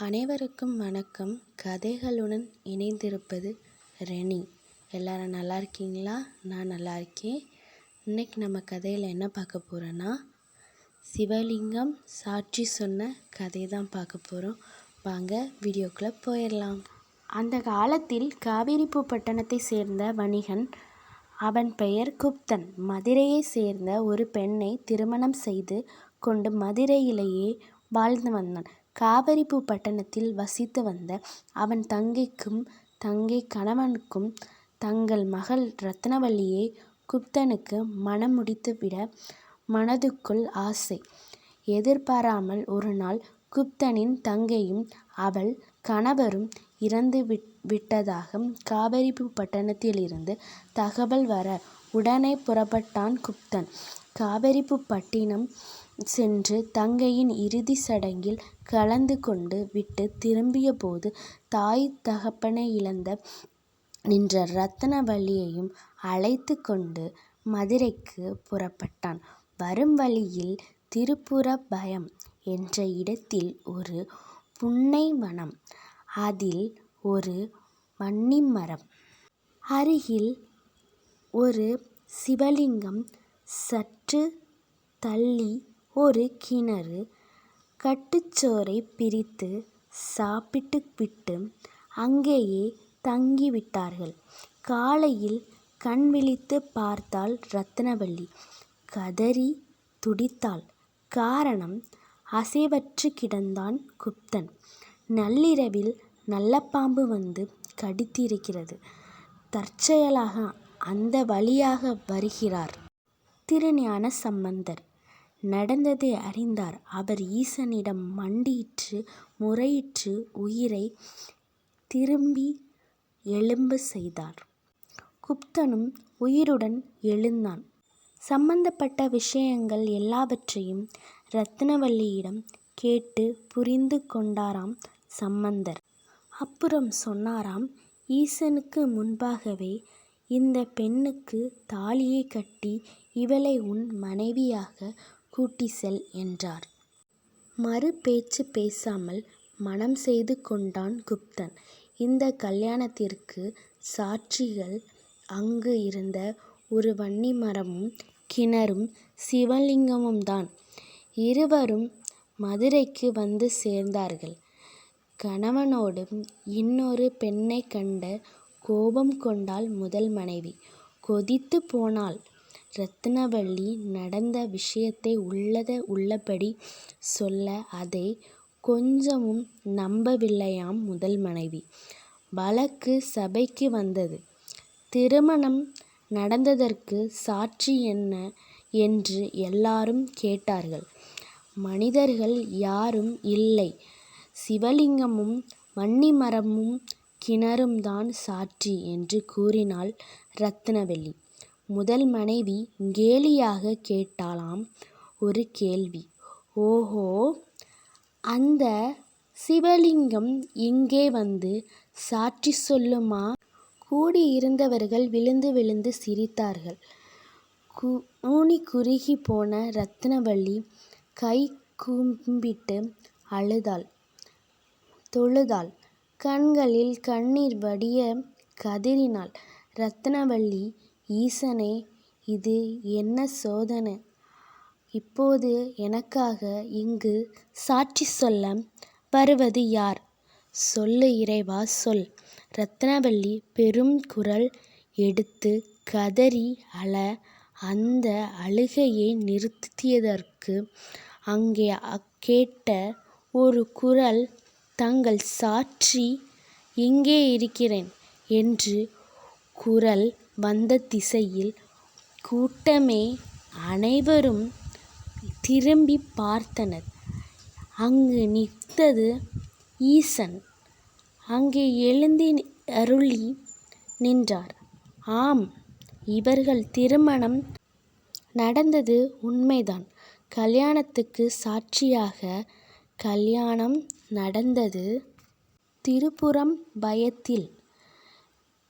அனைவருக்கும் வணக்கம். கதைகளுடன் இணைந்திருப்பது ரெனி. எல்லாரும் நல்லா இருக்கீங்களா? நான் நல்லா இருக்கேன். இன்னைக்கு நம்ம கதையில் என்ன பார்க்க போகிறோன்னா, சிவலிங்கம் சாட்சி சொன்ன கதை தான் பார்க்க போகிறோம். வாங்க வீடியோக்குள்ளே போயிடலாம். அந்த காலத்தில் காவிரிப்பூ பட்டணத்தை சேர்ந்த வணிகன், அவன் பெயர் குப்தன், மதுரையை சேர்ந்த ஒரு பெண்ணை திருமணம் செய்து கொண்டு மதுரையிலேயே வாழ்ந்து வந்தான். காவிரிப்பூ பட்டணத்தில் வசித்து வந்த அவன் தங்கைக்கும் தங்கை கணவனுக்கும் தங்கள் மகள் ரத்னவல்லியை குப்தனுக்கு மணம் முடித்துவிட மனதுக்குள் ஆசை. எதிர்பாராமல் ஒரு நாள் குப்தனின் தங்கையும் அவள் கணவரும் இறந்து விட்டதாக காவிரிப்பூ பட்டணத்திலிருந்து தகவல் வர உடனே புறப்பட்டான் குப்தன். காவிரிப்பூ பட்டினம் சென்று தங்கையின் இறுதி சடங்கில் கலந்து கொண்டு விட்டு திரும்பிய போது தாய் தகப்பனை இழந்த நின்ற ரத்னவல்லியையும் அழைத்து கொண்டு மதுரைக்கு புறப்பட்டான். வரும் வழியில் திருப்புறபயம் என்ற இடத்தில் ஒரு புன்னை வனம், அதில் ஒரு வன்னிமரம், அருகில் ஒரு சிவலிங்கம், சற்று தள்ளி ஒரு கிணறு. கட்டுச்சோறை பிரித்து சாப்பிட்டு விட்டு அங்கேயே தங்கிவிட்டார்கள். காலையில் கண் விழித்து பார்த்தாள் ரத்னவல்லி. கதறி துடித்தாள். காரணம், அசைவற்று கிடந்தான் குப்தன். நள்ளிரவில் நல்ல பாம்பு வந்து கடித்திருக்கிறது. தற்செயலாக அந்த வழியாக வருகிறார் திருஞான சம்பந்தர். நடந்ததை அறிந்தார். அவர் ஈசனிடம் மண்டியிட்டு முறையிட்டு உயிரை திரும்பி எழும்ப செய்தார். குப்தனும் உயிருடன் எழுந்தான். சம்பந்தப்பட்ட விஷயங்கள் எல்லாவற்றையும் ரத்னவல்லியிடம் கேட்டு புரிந்து கொண்டாராம் சம்பந்தர். அப்புறம் சொன்னாராம், ஈசனுக்கு முன்பாகவே இந்த பெண்ணுக்கு தாலியை கட்டி இவளை உன் மனைவியாக கூட்டி செல் என்றார். மறு பேச்சு பேசாமல் மணம் செய்து கொண்டான் குப்தன். இந்த கல்யாணத்திற்கு சாட்சிகள் அங்கு இருந்த ஒரு வன்னிமரமும் கிணறும் சிவலிங்கமும் தான். இருவரும் மதுரைக்கு வந்து சேர்ந்தார்கள். கணவனோடு இன்னொரு பெண்ணை கண்ட கோபம் கொண்டாள் முதல் மனைவி. கொதித்து போனாள். ரத்னவல்லி நடந்த விஷயத்தை உள்ளபடி சொல்ல அதை கொஞ்சமும் நம்பவில்லையாம் முதல் மனைவி. வழக்கு சபைக்கு வந்தது. திருமணம் நடந்ததற்கு சாட்சி என்ன என்று எல்லாரும் கேட்டார்கள். மனிதர்கள் யாரும் இல்லை, சிவலிங்கமும் வன்னிமரமும் கிணறும் தான் சாட்சி என்று கூறினாள் ரத்னவல்லி. முதல் மனைவி கேலியாக கேட்டாளாம் ஒரு கேள்வி. ஓஹோ, அந்த சிவலிங்கம் இங்கே வந்து சாட்சி சொல்லுமா? கூடியிருந்தவர்கள் விழுந்து விழுந்து சிரித்தார்கள். கூனி குறுகி போன ரத்னவல்லி கை கும்பிட்டு அழுதாள், தொழுதாள். கண்களில் கண்ணீர் வடிய கதறினாள். ரத்னவல்லி, ஈசனே, இது என்ன சோதனை? இப்போது எனக்காக இங்கு சாட்சி சொல்ல வருவது யார்? சொல்லு இறைவா, சொல். ரத்னவல்லி பெரும் குரல் எடுத்து கதறி அழ, அந்த அழுகையை நிறுத்தியதற்கு அங்கே கேட்ட ஒரு குரல், தங்கள் சாட்சி இங்கே இருக்கிறேன் என்று. குரல் வந்த திசையில் கூட்டமே அனைவரும் திரும்பி பார்த்தனர். அங்கு நிற்றது ஈசன். அங்கே எழுந்தி அருளி நின்றார். ஆம், இவர்கள் திருமணம் நடந்தது உண்மைதான். கல்யாணத்துக்கு சாட்சியாக கல்யாணம் நடந்தது திருப்புறம்பயத்தில்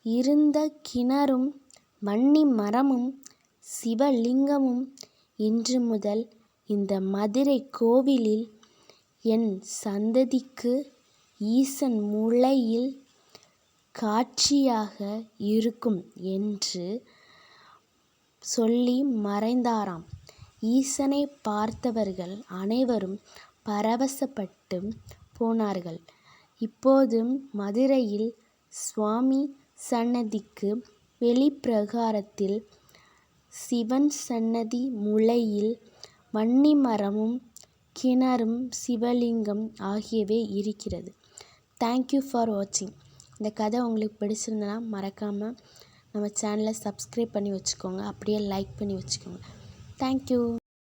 இருந்த கிணறும் வன்னி மரமும் சிவலிங்கமும் இன்று முதல் இந்த மதுரை கோவிலில் என் சந்ததிக்கு ஈசன் முளையில் காட்சியாக இருக்கும் என்று சொல்லி மறைந்தாராம். ஈசனை பார்த்தவர்கள் அனைவரும் பரவசப்பட்டு போனார்கள். இப்போது மதுரையில் சுவாமி சன்னதிக்கு வெளிப்பிரகாரத்தில் சிவன் சன்னதி முளையில் வன்னிமரமும் கிணறும் சிவலிங்கம் ஆகியவை இருக்கிறது. தேங்க்யூ ஃபார் வாட்சிங். இந்த கதை உங்களுக்கு பிடிச்சிருந்தனா மறக்காமல் நம்ம சேனலை சப்ஸ்கிரைப் பண்ணி வச்சுக்கோங்க. அப்படியே லைக் பண்ணி வச்சுக்கோங்க. தேங்க்யூ.